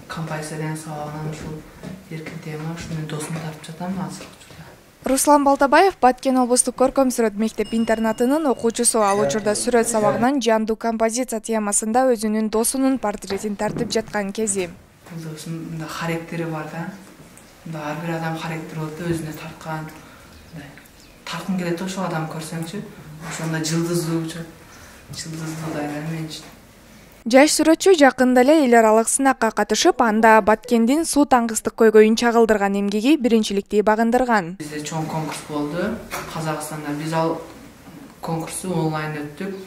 композициядан сабагынан ушул эркин тема ушуну досумду тартып жатам азыр. Руслан Балтабаев Баткен облустук көркөм сүрөт мектеп-интернатынын окуучусу. Ал учурда сүрөт сабагынан жандуу композиция темасында өзүнүн досунун портретин тартып жаткан кези. Бул досумда характери бар да. Ар бир адам характери болот да, өзүнө тарткан. Тарткың келет ошол адам көрсөңчү, ошондо жылдыздуучу мен үчүн. Жаш сүрөтчү жакында эле эл аралык сынакка катышып, анда Баткендин суу таңгыстык көйгөйүн чагылдырган эмгеги биринчиликти багындырган. Бизде чоң конкурс болду Казакстанда. Биз ал конкурсту онлайн өттүк.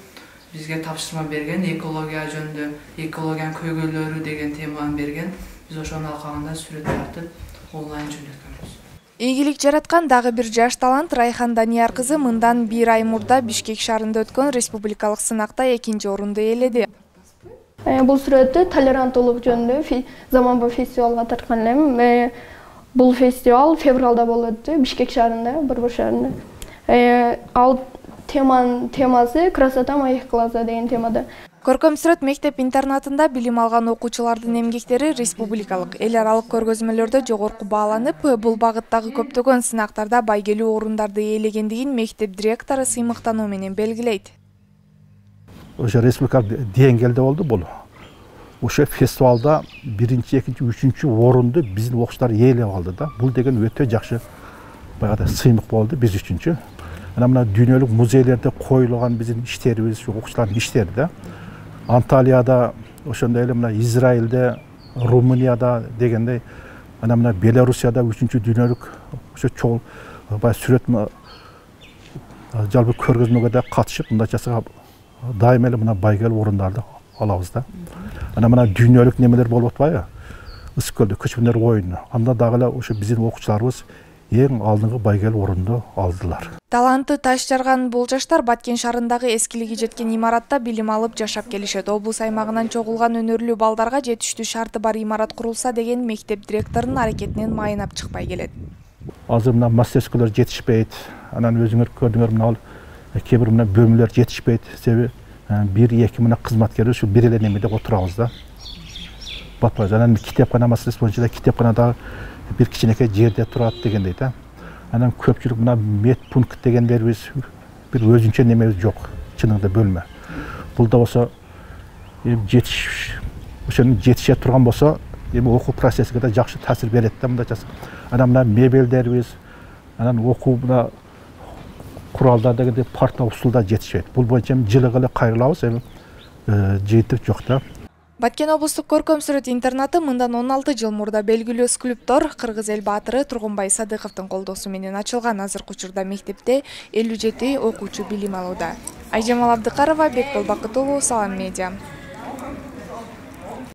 Бизге тапшырма берген, экология жөнүндө, экологиянын көйгөйлөрү деген теманы берген. Биз ошону алкагында сүрөт тартып онлайн жөнөткөнбүз. Ийгилик жараткан дагы бир жаш талант Райхан Данияр кызы мындан 1 ай мурда Бишкек шаарында өткөн республикалык сынакта 2-нчи орунду ээледи. Бул сүрөттү толеранттуулук жөнүндө заманбап фестивалга тарткан элем. Бул фестивал февралда болуп өттү Бишкек шаарында, Борбор шаарында. Ал темасы красота моих глаза деген темада. Көркөм сүрөт мектеп-интернатында билим алган окуучулардын эмгектери республикалык, эл аралык көргөзмөлөрдө жогорку бааланып, бул багыттагы көптөгөн сынактарда байгелүү орундарды ээлегендигин мектеп директору сыймыктануу менен белгилейт. Ошо республикалык деңгээлде болду бул. Ошо фестивалда 1, 2, 3 орунду биздин окуучулар ээлеп алды да. Бул деген өтө жакшы баягыда сыймык болду биз үчүнчү. Мына дүйнөлүк музейлерде коюлган биздин иштерибиз, окуучулардын иштери да. Анталияда, ошондой эле мына Израилде, Румынияда дегендей, мына Белоруссияда 3-чү дүйнөлүк ошо чоң сүрөт жалпы көргөзмөгө да катышып, мындай жасап дайым эле мына байгелүү орундарды алабыз да. Мына дүйнөлүк немелер болуп атпайбы? Ысык көлдө көчмөндөр оюну. Анда дагы эле ошо биздин окуучуларыбыз эң алдыңкы байгелүү орунду алдылар. Таланты таш жарган бул жаштар Баткен шаарындагы эскилиги жеткен имаратта билим алып жашап келишет. Облус аймагынан чогулган өнөрлүү балдарга жетиштүү шарты бар имарат курулса деген мектеп директорунун аракетинен майынап чыкпай келет. Азыр мына мастерскойлор жетишпейт. Анан өзүңөр көрдүңөр, мына кээ бир мына бөлмөлөр жетишпейт. Себеби 1-2 мына кызматкерлер ушу бир эле немеде отурабыз да. Батпайбыз. Анан китепкана маселеси боюнча да китепканада бир кичинекей жерде турат дегендей да. Анан көпчүлүк мына медпункт дегендерибиз бир өзүнчө немебиз жок, чынында бөлмө. Бул да болсо жетише турган болсо, эми окуу процессине да жакшы таасир берет да мындай жасап. Анан мына мебелдерибиз, анан окуу мына куралдар дегенде парта устулда жетишпейт. Бул боюнча жылыгы эле кайрылабыз, эми жыйынтык жок да. Баткен облустук көркөм сүрөт интернаты мындан 16 жыл мурда белгилүү скульптор Кыргыз эл баатыры Тургунбай Садыковдун колдоосу менен ачылган. Азыркы учурда мектепте 57 окуучу билим алууда. Айжамал Абдыкарова, Бекбол Бакыт уулу, Салам медиа.